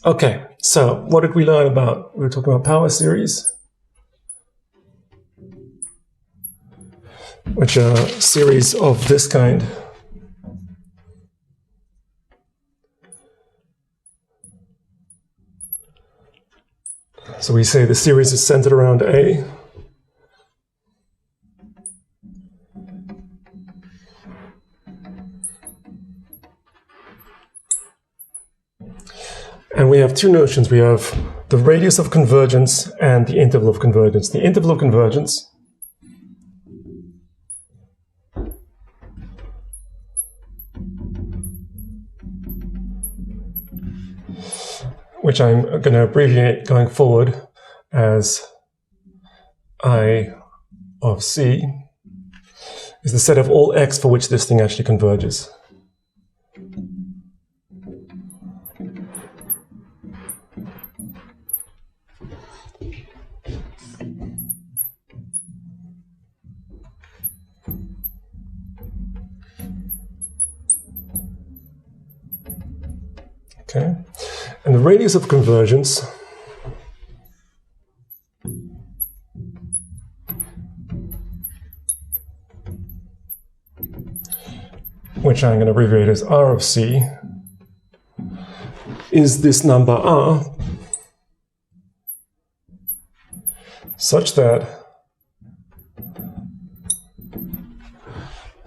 Okay, so what did we learn about? We were talking about power series, which are series of this kind. So we say the series is centered around A. And we have two notions. We have the radius of convergence and the interval of convergence. The interval of convergence which I'm going to abbreviate going forward as I of C, is the set of all x for which this thing actually converges. Okay, and the radius of convergence which I'm going to abbreviate as R of C, is this number R such that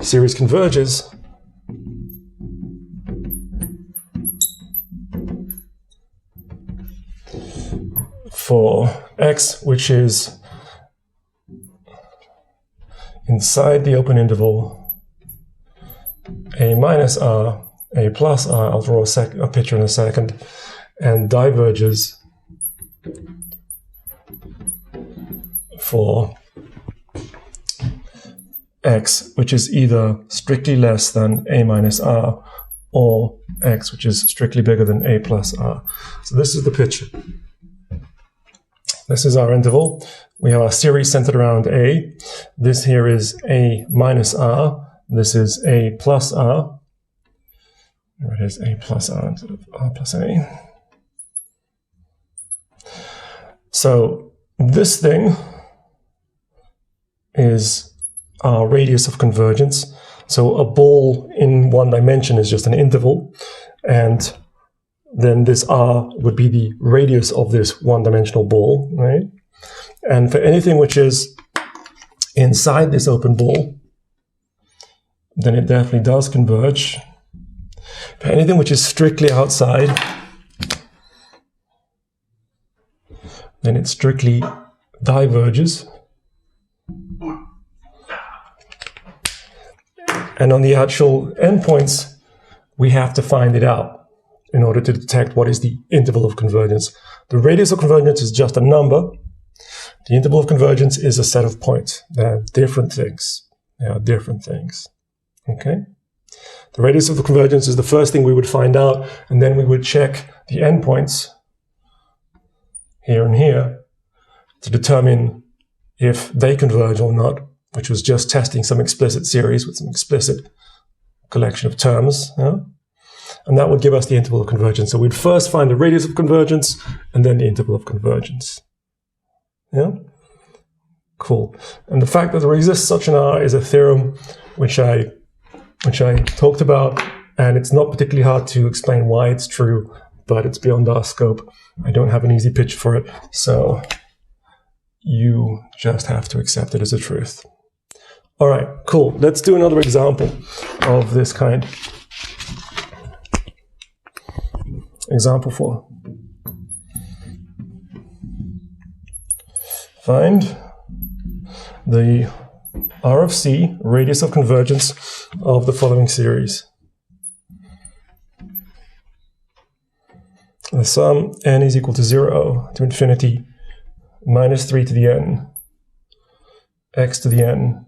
series converges for x, which is inside the open interval A minus R, A plus R, I'll draw a picture in a second, and diverges for x, which is either strictly less than A minus R, or x, which is strictly bigger than A plus R. So this is the picture. This is our interval. We have our series centered around A. This here is A minus R. This is A plus R. There it is, A plus R instead of R plus A. So this thing is our radius of convergence. So a ball in one dimension is just an interval, and then this R would be the radius of this one-dimensional ball, right? And for anything which is inside this open ball, then it definitely does converge. For anything which is strictly outside, then it strictly diverges. And on the actual endpoints, we have to find it out in order to detect what is the interval of convergence. The radius of convergence is just a number. The interval of convergence is a set of points. They are different things. They are different things. Okay? The radius of the convergence is the first thing we would find out, and then we would check the endpoints here and here to determine if they converge or not, which was just testing some explicit series with some explicit collection of terms. Yeah? And that would give us the interval of convergence. So we'd first find the radius of convergence and then the interval of convergence. Yeah? Cool. And the fact that there exists such an R is a theorem which I talked about, and it's not particularly hard to explain why it's true, but it's beyond our scope. I don't have an easy pitch for it, so you just have to accept it as a truth. All right, cool. Let's do another example of this kind. Example 4. Find the R of C, radius of convergence of the following series. The sum n is equal to 0 to infinity minus 3 to the n, x to the n,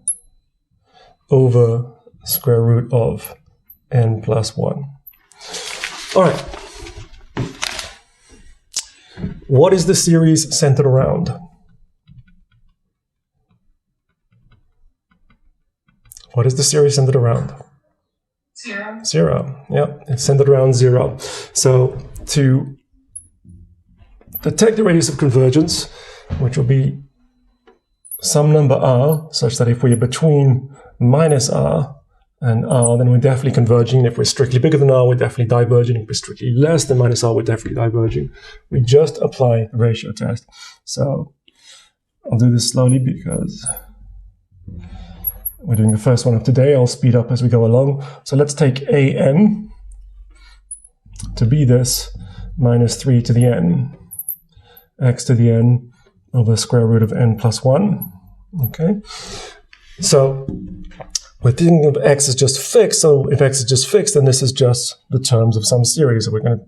over square root of n plus 1. All right. What is the series centered around? What is the series centered around? 0. 0. Yeah, it's centered around 0. So to detect the radius of convergence, which will be some number r, such that if we're between minus r and r, then we're definitely converging. If we're strictly bigger than r, we're definitely diverging. If we're strictly less than minus r, we're definitely diverging. We just apply the ratio test. So I'll do this slowly because we're doing the first one of today. I'll speed up as we go along. So let's take an to be this minus 3 to the n, x to the n over the square root of n plus 1. Okay, so we're thinking of x as just fixed. So if x is just fixed, then this is just the terms of some series. So we're going to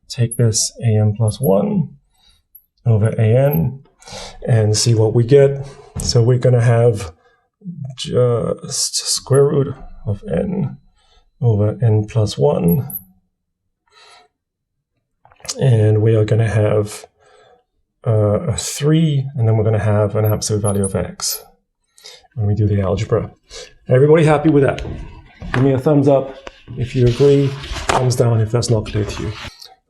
take this an plus 1 over an and see what we get. So we're going to have just square root of n over n plus 1. And we are going to have a 3, and then we're going to have an absolute value of x when we do the algebra. Everybody happy with that? Give me a thumbs up if you agree, thumbs down if that's not clear to you.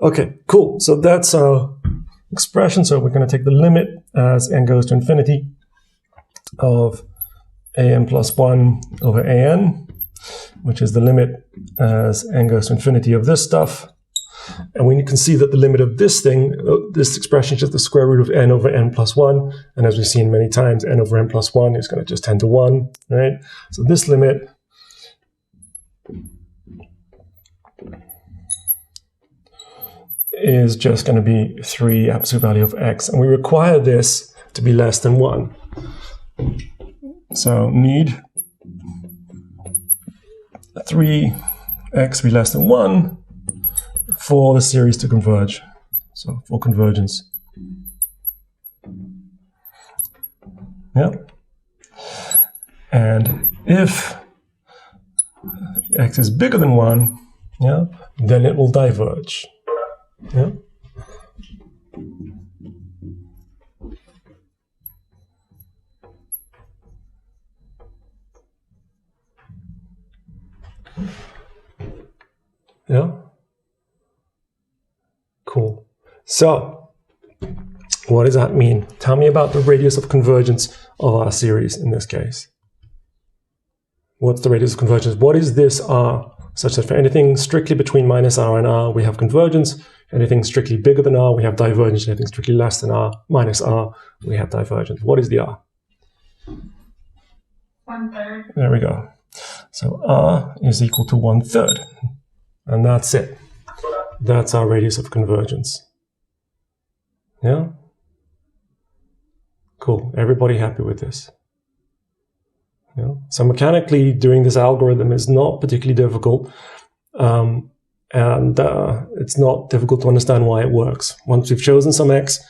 Okay, cool. So that's our expression. So we're going to take the limit as n goes to infinity of an plus 1 over an, which is the limit as n goes to infinity of this stuff. And we can see that the limit of this thing, this expression is just the square root of n over n plus 1. And as we've seen many times, n over n plus 1 is going to just tend to 1, right? So this limit is just going to be 3 absolute value of x. And we require this to be less than 1. So need 3x be less than 1 for the series to converge. So for convergence. Yeah. And if x is bigger than 1, yeah, then it will diverge. Yeah. Yeah. Cool. So, what does that mean? Tell me about the radius of convergence of our series in this case. What's the radius of convergence? What is this r? Such that for anything strictly between minus r and r, we have convergence. Anything strictly bigger than r, we have divergence. Anything strictly less than r, minus r, we have divergence. What is the r? 1/3. There we go. So r is equal to 1/3. And that's it. That's our radius of convergence. Yeah? Cool. Everybody happy with this? Yeah. So mechanically, doing this algorithm is not particularly difficult. And it's not difficult to understand why it works. Once we've chosen some x,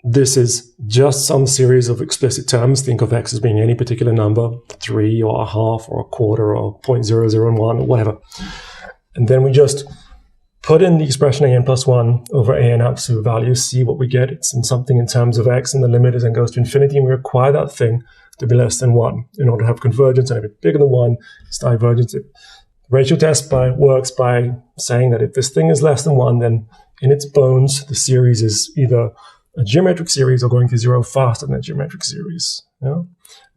this is just some series of explicit terms. Think of x as being any particular number, 3 or a half or a quarter or 0.001 or whatever. And then we just put in the expression an plus 1 over an absolute value, see what we get. It's in something in terms of x, and the limit is then goes to infinity, and we require that thing to be less than 1 in order to have convergence. And if it's bigger than 1, it's divergence. The ratio test works by saying that if this thing is less than 1, then in its bones, the series is either a geometric series or going to 0 faster than a geometric series. Yeah?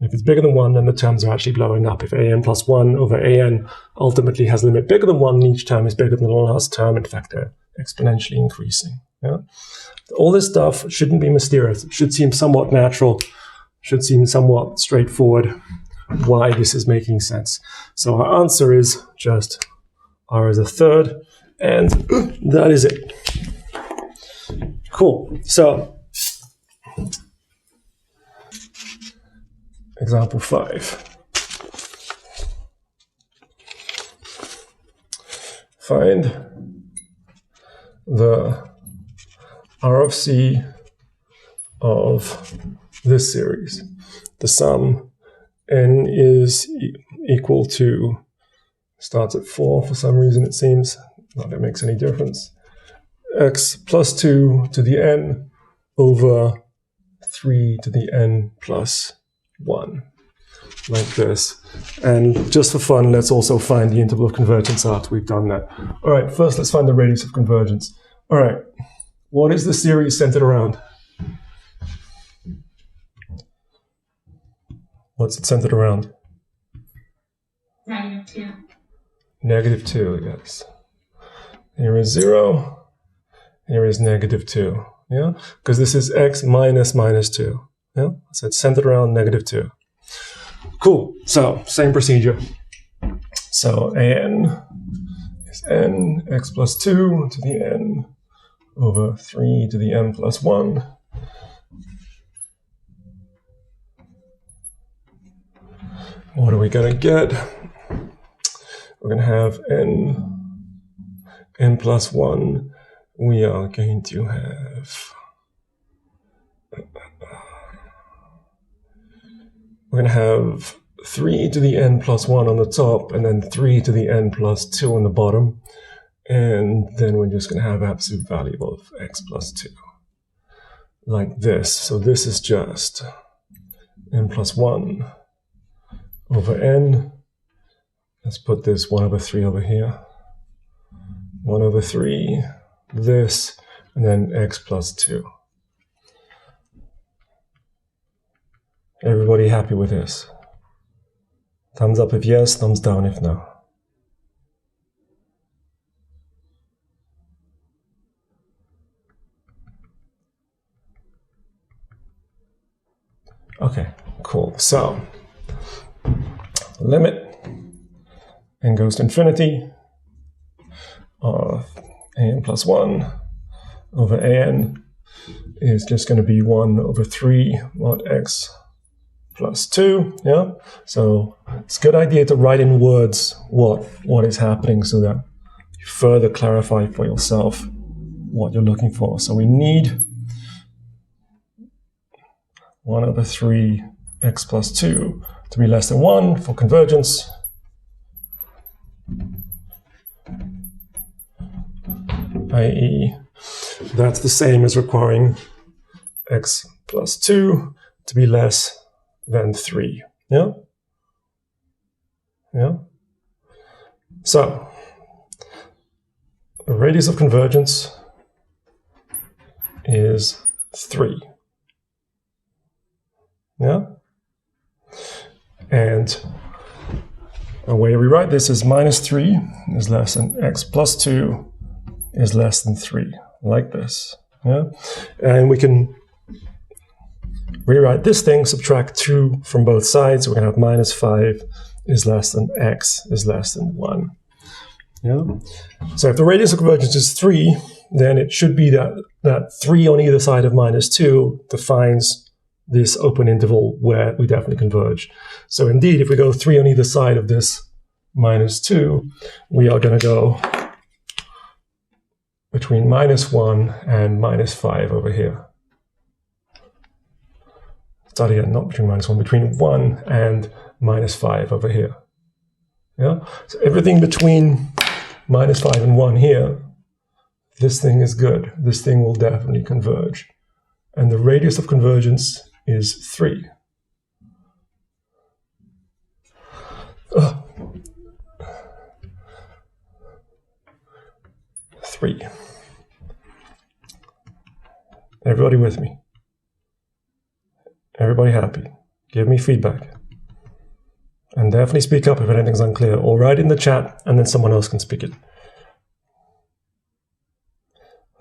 If it's bigger than 1, then the terms are actually blowing up. If an plus 1 over an ultimately has a limit bigger than 1, and each term is bigger than the last term, in fact, they're exponentially increasing. Yeah? All this stuff shouldn't be mysterious. It should seem somewhat natural, should seem somewhat straightforward why this is making sense. So our answer is just r is 1/3, and that is it. Cool. So, example 5. Find the R of C of this series. The sum n is equal to, starts at 4 for some reason it seems, not that it makes any difference, x plus 2 to the n over 3 to the n plus 1, like this. And just for fun, let's also find the interval of convergence after we've done that. All right, first let's find the radius of convergence. All right, What is the series centered around? What's it centered around? -2. -2, yes. Here is 0. Here is -2. Yeah? Because this is x minus -2. Yeah? So it's centered around -2. Cool. So, same procedure. So, an is n, x plus 2 to the n over 3 to the n plus 1. What are we going to get? We're going to have n plus 1. We are going to have... We're going to have 3 to the n plus 1 on the top, and then 3 to the n plus 2 on the bottom. And then we're just going to have absolute value of x plus 2. Like this. So this is just n plus 1 over n. Let's put this 1 over 3 over here. 1 over 3, this, and then x plus 2. Everybody happy with this? Thumbs up if yes, thumbs down if no. Okay, cool. So, limit n goes to infinity of an plus 1 over an is just going to be 1 over 3 mod x plus 2, yeah? So it's a good idea to write in words what is happening so that you further clarify for yourself what you're looking for. So we need 1 over 3 x plus 2 to be less than 1 for convergence. I.e., that's the same as requiring x plus 2 to be less than 3. Yeah? Yeah? So, the radius of convergence is 3. Yeah? And a way we write this is -3 is less than x plus 2 is less than 3, like this. Yeah? And we can rewrite this thing, subtract 2 from both sides. We're going to have -5 is less than x is less than 1. Yeah? So if the radius of convergence is 3, then it should be that 3 on either side of -2 defines this open interval where we definitely converge. So indeed, if we go 3 on either side of this -2, we are going to go between -1 and -5 over here. Start again, not between -1, between 1 and -5 over here. Yeah? So everything between -5 and 1 here, this thing is good. This thing will definitely converge. And the radius of convergence is 3. Three. Everybody with me? Everybody happy? Give me feedback. And definitely speak up if anything's unclear, or write in the chat and then someone else can speak it.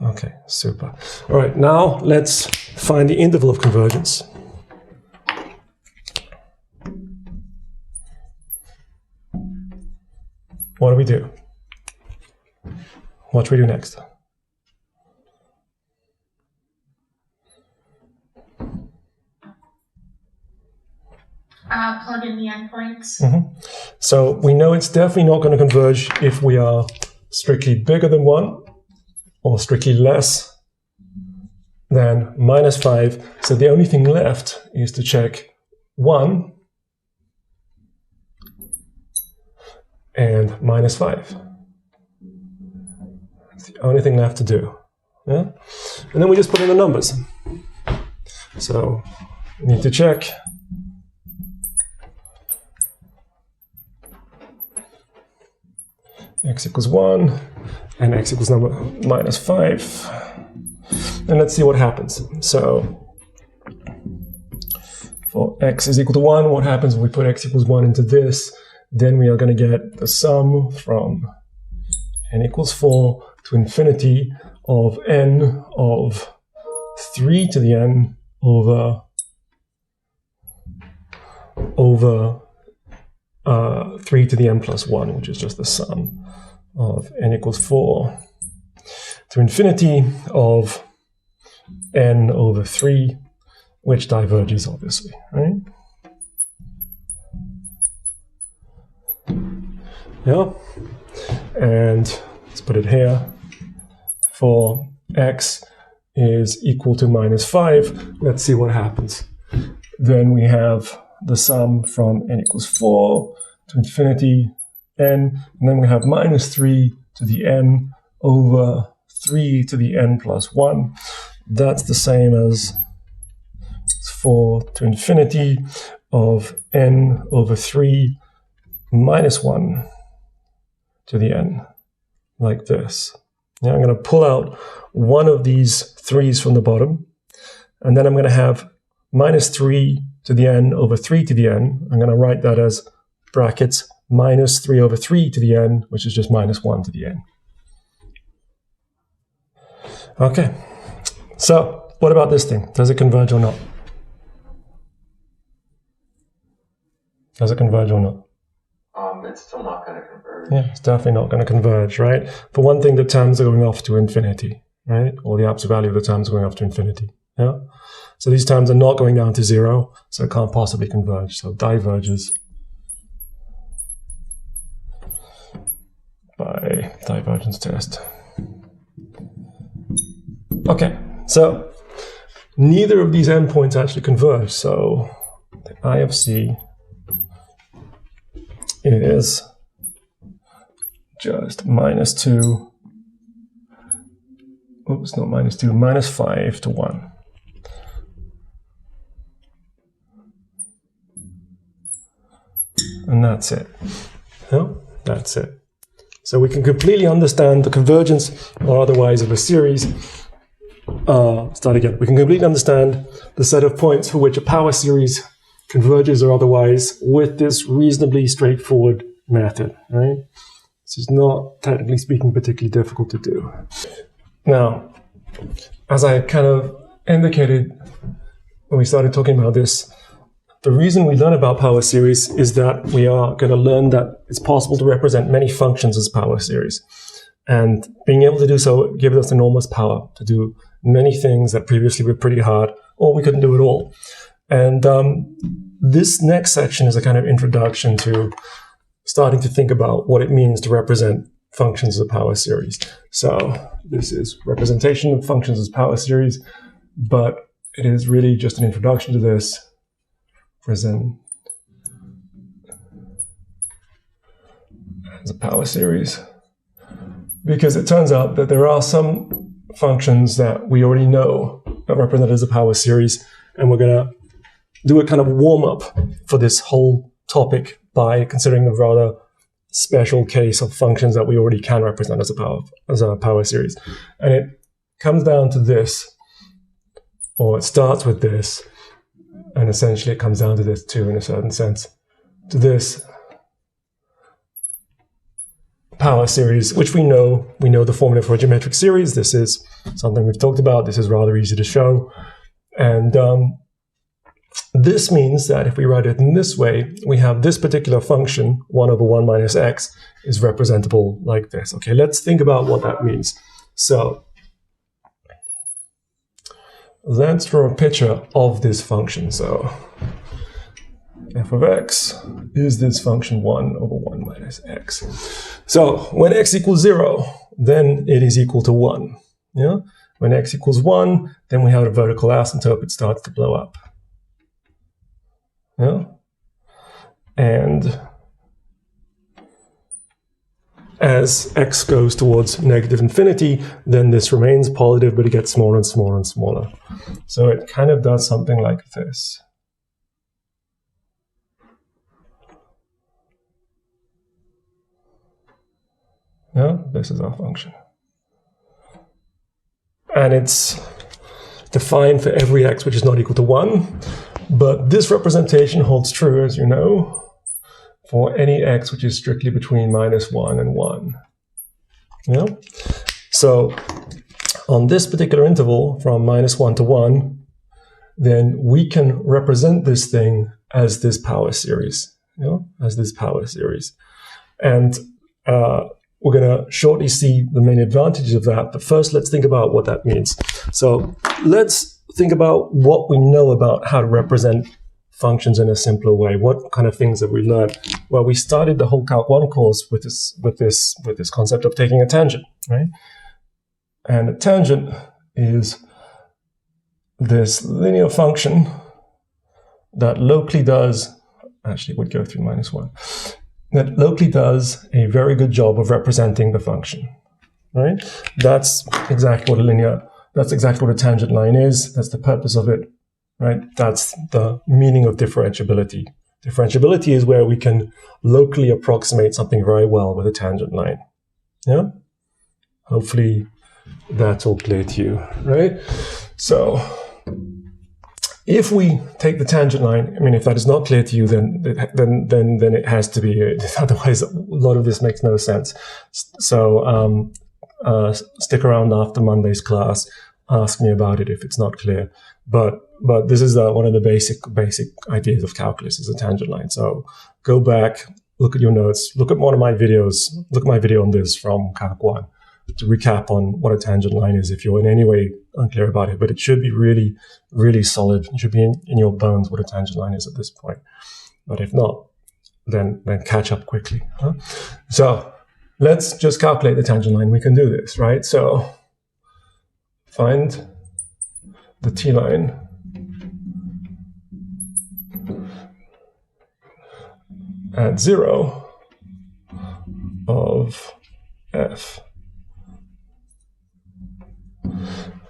Okay, super. All right, now let's find the interval of convergence. What do we do? What should we do next? Plug in the endpoints. So we know it's definitely not going to converge if we are strictly bigger than 1 or strictly less than -5. So the only thing left is to check 1 and -5. That's the only thing left to do. Yeah? And then we just put in the numbers. So we need to check x equals 1 and x equals number -5. and let's see what happens. So for x is equal to 1, what happens when we put x equals 1 into this? Then we are going to get the sum from n equals 4 to infinity of n of 3 to the n over 3 to the n plus 1, which is just the sum of n equals 4 to infinity of n over 3, which diverges, obviously, right? Yeah. And let's put it here. For x is equal to minus 5, let's see what happens. Then we have the sum from n equals 4 to infinity n, and then we have minus 3 to the n over 3 to the n plus 1. That's the same as 4 to infinity of n over 3 minus 1 to the n, like this. Now I'm going to pull out one of these 3's from the bottom, and then I'm going to have minus 3 to the n over 3 to the n. I'm going to write that as brackets minus 3 over 3 to the n, which is just minus 1 to the n. Okay, so what about this thing? Does it converge or not? Does it converge or not? It's still not going to converge. Yeah, it's definitely not going to converge, right? For one thing, the terms are going off to infinity, right? Or the absolute value of the terms are going off to infinity, yeah? So these terms are not going down to 0, so it can't possibly converge. So diverges by divergence test. Okay, so neither of these endpoints actually converge. So the I of C is just minus 2, oops, not minus 2, minus 5 to 1. And that's it. No, that's it. So we can completely understand the convergence or otherwise of a series. Start again. We can completely understand the set of points for which a power series converges or otherwise with this reasonably straightforward method, right? This is not, technically speaking, particularly difficult to do. Now, as I kind of indicated when we started talking about this, the reason we learn about power series is that we are going to learn that it's possible to represent many functions as power series. And being able to do so gives us enormous power to do many things that previously were pretty hard, or we couldn't do at all. And this next section is a kind of introduction to starting to think about what it means to represent functions as a power series. So this is representation of functions as power series, but it is really just an introduction to this. Present as a power series, because it turns out that there are some functions that we already know that represent as a power series, and we're going to do a kind of warm-up for this whole topic by considering a rather special case of functions that we already can represent as a power series. And it comes down to this, or it starts with this, and essentially it comes down to this too, in a certain sense, to this power series, which we know the formula for a geometric series. This is something we've talked about. This is rather easy to show. And this means that if we write it in this way, we have this particular function, 1 over 1 minus x, is representable like this. Okay, let's think about what that means. So let's draw a picture of this function. So f of x is this function 1 over 1 minus x. So when x equals 0, then it is equal to 1. Yeah? When x equals 1, then we have a vertical asymptote. It starts to blow up. Yeah? And as x goes towards negative infinity, then this remains positive, but it gets smaller and smaller and smaller. So it kind of does something like this. Yeah, this is our function. And it's defined for every x which is not equal to 1. But this representation holds true, as you know, for any x which is strictly between -1 and 1. Yeah? So on this particular interval from -1 to 1, then we can represent this thing as this power series, as this power series. And we're going to shortly see the main advantages of that, but first let's think about what that means. So let's think about what we know about how to represent functions in a simpler way. What kind of things have we learned? Well, we started the whole Calc 1 course with this concept of taking a tangent, right? And a tangent is this linear function that locally does, actually it would go through -1, that locally does a very good job of representing the function, right? That's exactly what a tangent line is. That's the purpose of it, right? That's the meaning of differentiability. Differentiability is where we can locally approximate something very well with a tangent line, yeah? Hopefully that's all clear to you, right? So if we take the tangent line, I mean, if that is not clear to you, then it has to be. Otherwise, a lot of this makes no sense. So stick around after Monday's class. Ask me about it if it's not clear. But this is one of the basic ideas of calculus is a tangent line. So go back, look at your notes, look at one of my videos. Look at my video on this from Calc 1 to recap on what a tangent line is if you're in any way unclear about it. But it should be really, really solid. It should be in your bones what a tangent line is at this point. But if not, then catch up quickly. Huh? So let's just calculate the tangent line. We can do this, right? So find the t-line at 0 of f.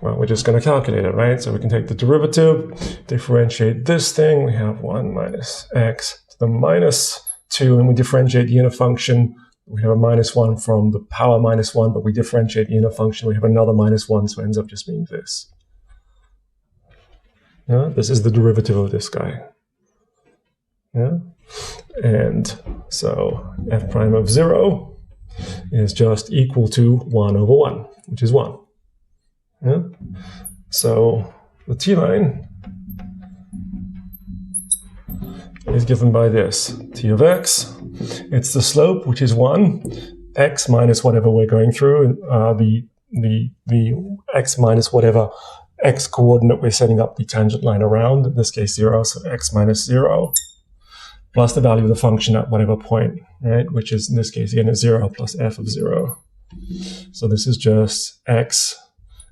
Well, we're just going to calculate it, right? So we can take the derivative, differentiate this thing. We have 1 minus x to the -2, and we differentiate the inner function. We have a -1 from the power -1, but we differentiate the inner function. We have another -1, so it ends up just being this. Yeah, this is the derivative of this guy. Yeah, and so f prime of 0 is just equal to 1 over 1, which is 1. Yeah, so the t-line is given by this t of x. It's the slope, which is 1, x minus whatever we're going through, the x minus whatever x coordinate we're setting up the tangent line around, in this case 0, so x minus 0, plus the value of the function at whatever point, right, which is in this case again is 0 plus f of 0. So this is just x,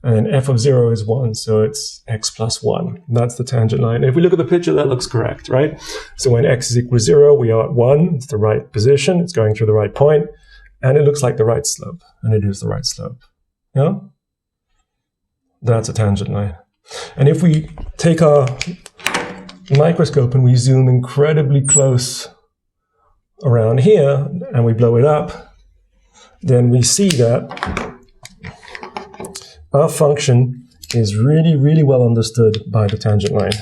and then f of 0 is 1, so it's x plus 1. That's the tangent line. If we look at the picture, that looks correct, right? So when x is equal to 0, we are at 1. It's the right position. It's going through the right point. And it looks like the right slope. And it is the right slope. Yeah? That's a tangent line. And if we take our microscope and we zoom incredibly close around here, and we blow it up, then we see that our function is really, really well understood by the tangent line.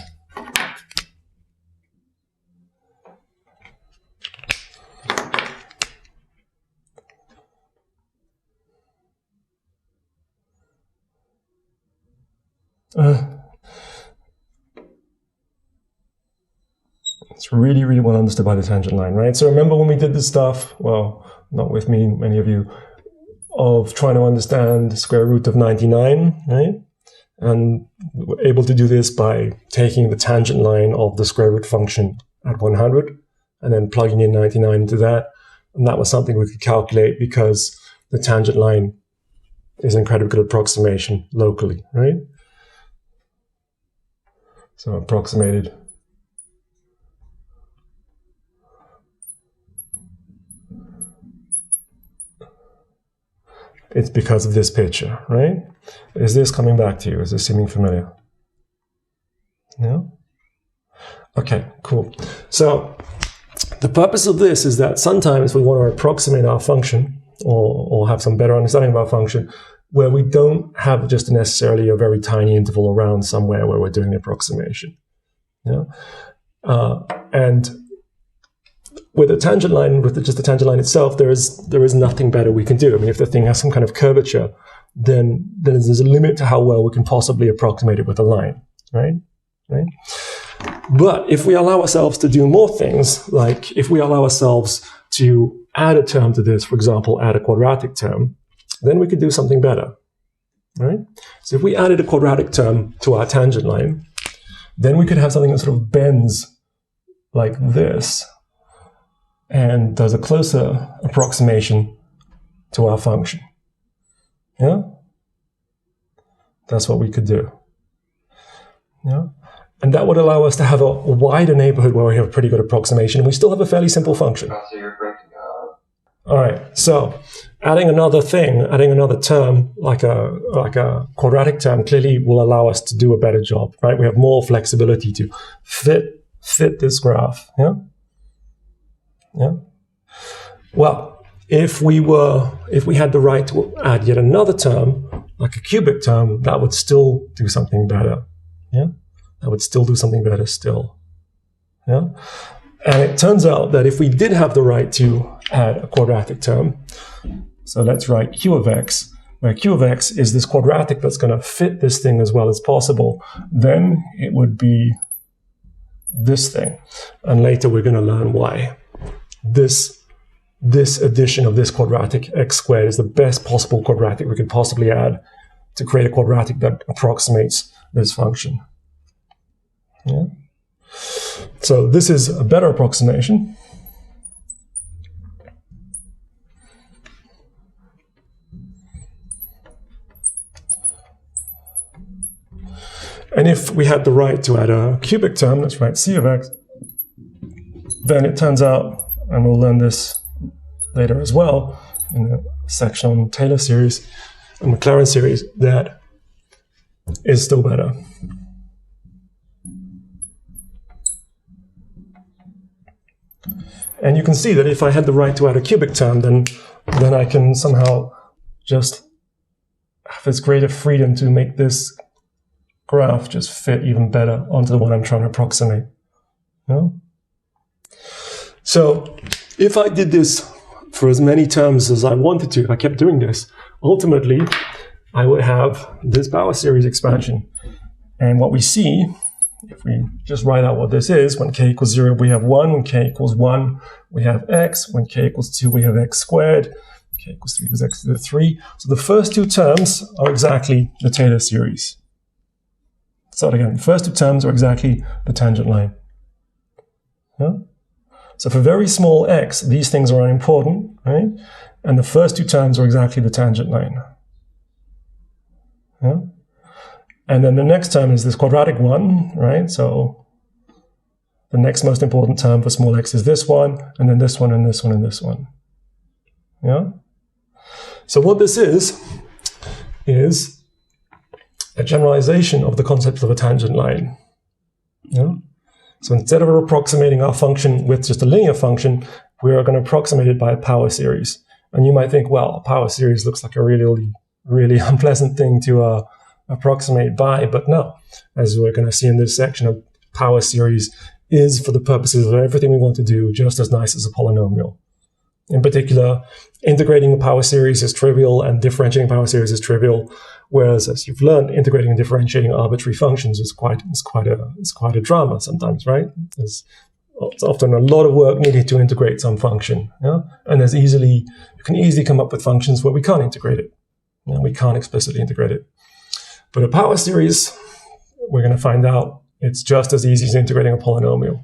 It's really, really well understood by the tangent line, right? So remember when we did this stuff, well, not with me, many of you, of trying to understand the square root of 99, right? And we're able to do this by taking the tangent line of the square root function at 100 and then plugging in 99 into that. And that was something we could calculate because the tangent line is an incredibly good approximation locally, right? So approximated. It's because of this picture, right? Is this coming back to you? Is this seeming familiar? No? Okay, cool. So the purpose of this is that sometimes we want to approximate our function or have some better understanding of our function where we don't have just necessarily a very tiny interval around somewhere where we're doing the approximation. Yeah? And with a tangent line, with just the tangent line itself, there is nothing better we can do. I mean, if the thing has some kind of curvature, then there's a limit to how well we can possibly approximate it with a line, right? But if we allow ourselves to do more things, like if we allow ourselves to add a term to this, for example, add a quadratic term, then we could do something better, right? So if we added a quadratic term to our tangent line, then we could have something that sort of bends like this and does a closer approximation to our function. Yeah? That's what we could do. Yeah? And that would allow us to have a wider neighborhood where we have a pretty good approximation. We still have a fairly simple function. So you're breaking up. All right, so adding another term, like a quadratic term, clearly will allow us to do a better job, right? We have more flexibility to fit this graph, yeah? Yeah. Well, if we had the right to add yet another term, like a cubic term, that would still do something better, yeah? That would still do something better still, yeah? And it turns out that if we did have the right to add a quadratic term, so let's write q of x, where q of x is this quadratic that's going to fit this thing as well as possible, then it would be this thing. And later we're going to learn why. This addition of this quadratic, x squared, is the best possible quadratic we could possibly add to create a quadratic that approximates this function. Yeah. So this is a better approximation. And if we had the right to add a cubic term, let's write c of x, then it turns out, and we'll learn this later as well in the section on Taylor series and Maclaurin series, that is still better. And you can see that if I had the right to add a cubic term, then I can somehow just have this greater freedom to make this graph just fit even better onto the one I'm trying to approximate. Yeah? So if I did this for as many terms as I wanted to, if I kept doing this, ultimately I would have this power series expansion. And what we see, if we just write out what this is, when k equals 0, we have 1. When k equals 1, we have x. When k equals 2, we have x squared. K equals 3 is x to the 3. So the first two terms are exactly the Taylor series. Start again. The first two terms are exactly the tangent line. Yeah? So for very small x, these things are unimportant, right? And the first two terms are exactly the tangent line. Yeah? And then the next term is this quadratic one, right? So the next most important term for small x is this one, and then this one, and this one, and this one. Yeah? So what this is a generalization of the concept of a tangent line. Yeah? So instead of approximating our function with just a linear function, we are going to approximate it by a power series. And you might think, well, a power series looks like a really, really unpleasant thing to approximate by, but no. As we're going to see in this section, a power series is, for the purposes of everything we want to do, just as nice as a polynomial. In particular, integrating a power series is trivial and differentiating power series is trivial, whereas, as you've learned, integrating and differentiating arbitrary functions is quite a drama sometimes, right? There's often a lot of work needed to integrate some function, yeah? And you can easily come up with functions where we can't integrate it. You know, we can't explicitly integrate it. But a power series, we're going to find out, it's just as easy as integrating a polynomial.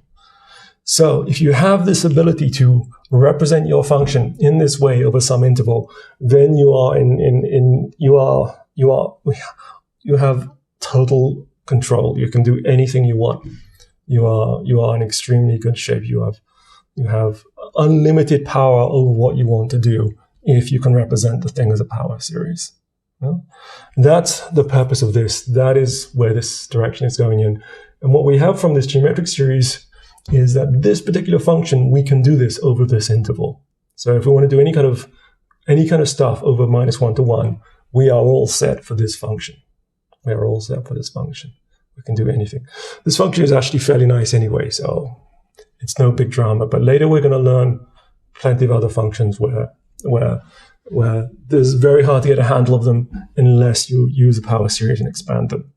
So if you have this ability to represent your function in this way over some interval, then you have total control. You can do anything you want. You are in extremely good shape. You have unlimited power over what you want to do if you can represent the thing as a power series. Yeah? That's the purpose of this. That is where this direction is going in. And what we have from this geometric series is that this particular function, we can do this over this interval. So if we want to do any kind of stuff over -1 to 1, we are all set for this function. We are all set for this function. We can do anything. This function is actually fairly nice anyway, so it's no big drama. But later we're going to learn plenty of other functions where there's very hard to get a handle of them unless you use a power series and expand them.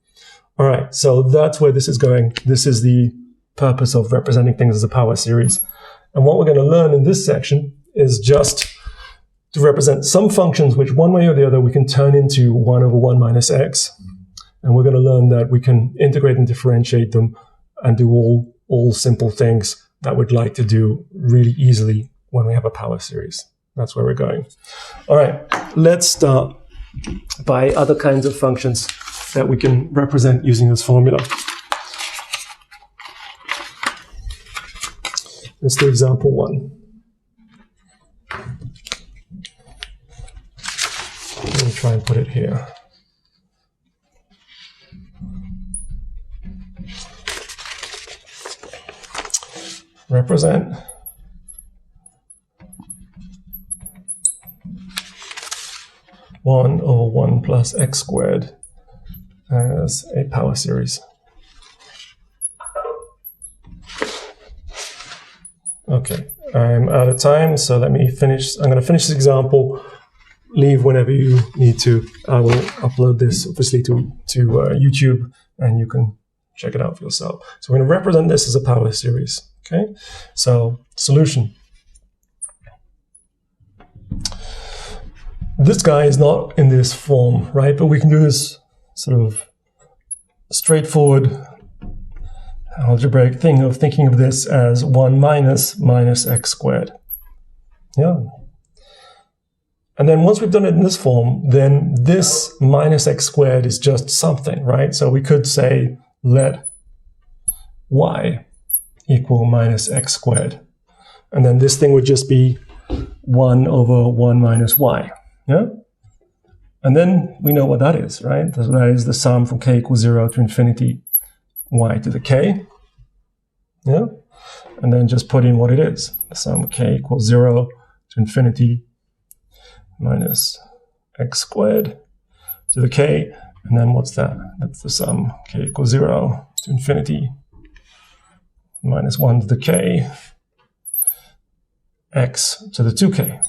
All right, so that's where this is going. This is the purpose of representing things as a power series. And what we're going to learn in this section is just to represent some functions which one way or the other we can turn into 1 over 1 minus x. And we're going to learn that we can integrate and differentiate them and do all simple things that we'd like to do really easily when we have a power series. That's where we're going. All right, let's start by other kinds of functions that we can represent using this formula. Let's do example 1. Let me try and put it here. Represent one over 1 plus x squared as a power series. Okay, I'm out of time, so let me finish. I'm going to finish this example. Leave whenever you need to. I will upload this obviously to YouTube, and you can check it out for yourself. So we're going to represent this as a power series. Okay, so solution. This guy is not in this form, right? But we can do this sort of straightforward algebraic thing of thinking of this as 1 minus x squared. Yeah. And then once we've done it in this form, then this minus x squared is just something, right? So we could say let y equal minus x squared. And then this thing would just be 1 over 1 minus y. Yeah? And then we know what that is, right? That is the sum from k equals 0 to infinity y to the k. Yeah? And then just put in what it is. The sum k equals 0 to infinity minus x squared to the k. And then what's that? That's the sum k equals 0 to infinity minus 1 to the k, x to the 2k.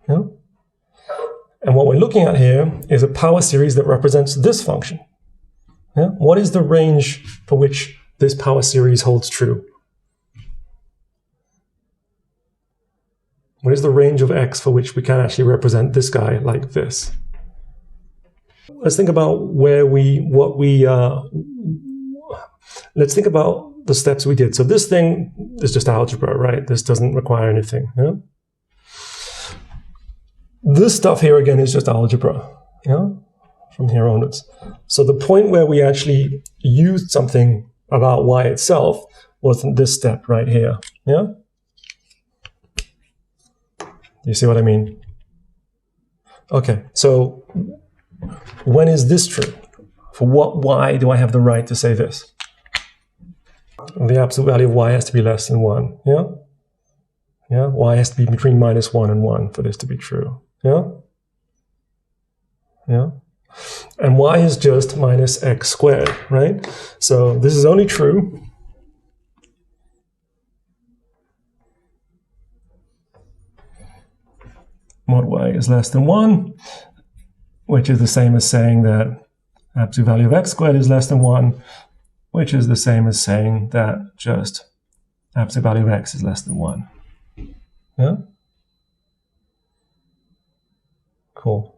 Yeah? And what we're looking at here is a power series that represents this function. Yeah? What is the range for which this power series holds true? What is the range of x for which we can actually represent this guy like this? Let's think about let's think about the steps we did. So this thing is just algebra, right? This doesn't require anything. Yeah? This stuff here again is just algebra, yeah, from here onwards. So the point where we actually used something about y itself was this step right here, yeah? You see what I mean? Okay, so when is this true? For what y do I have the right to say this? The absolute value of y has to be less than 1, yeah? Yeah, y has to be between minus 1 and 1 for this to be true. Yeah? Yeah? And y is just minus x squared, right? So this is only true mod y is less than 1, which is the same as saying that absolute value of x squared is less than 1, which is the same as saying that just absolute value of x is less than 1. Yeah? Cool.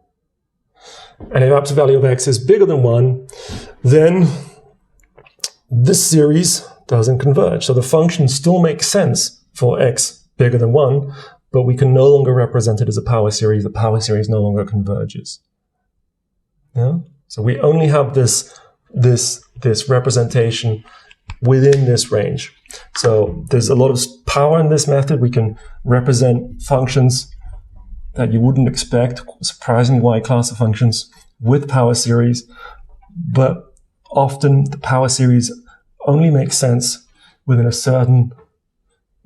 And if absolute value of x is bigger than 1, then this series doesn't converge. So the function still makes sense for x bigger than 1, but we can no longer represent it as a power series. The power series no longer converges. Yeah? So we only have this representation within this range. So there's a lot of power in this method. We can represent functions that you wouldn't expect, surprising y class of functions with power series, but often the power series only makes sense within a certain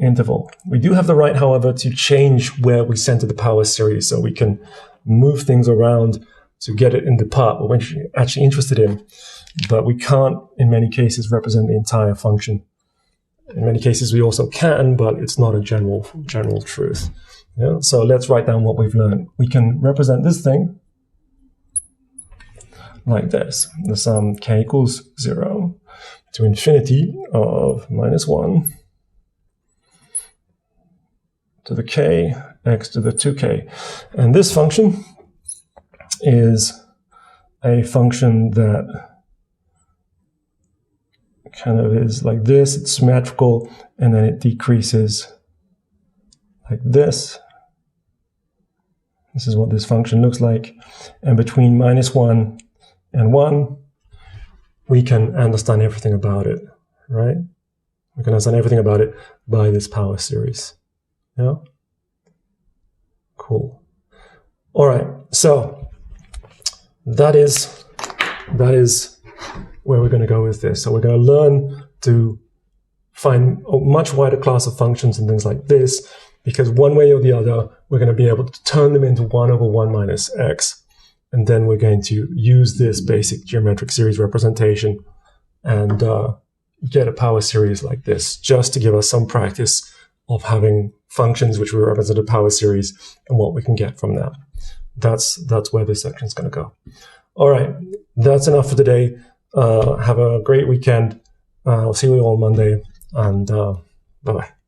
interval. We do have the right, however, to change where we center the power series, so we can move things around to get it in the part we're actually interested in, but we can't, in many cases, represent the entire function. In many cases, we also can, but it's not a general truth. Yeah? So let's write down what we've learned. We can represent this thing like this. The sum k equals 0 to infinity of -1 to the k, x to the 2k. And this function is a function that kind of is like this. It's symmetrical, and then it decreases like this. This is what this function looks like. And between -1 and 1, we can understand everything about it, right? We can understand everything about it by this power series. Yeah? Cool. All right, so that is where we're going to go with this. So we're going to learn to find a much wider class of functions and things like this, because one way or the other, we're going to be able to turn them into 1 over 1 minus x. And then we're going to use this basic geometric series representation and get a power series like this, just to give us some practice of having functions which we represent a power series and what we can get from that. That's where this section is going to go. All right, that's enough for today. Have a great weekend. I'll see you all Monday, and bye-bye.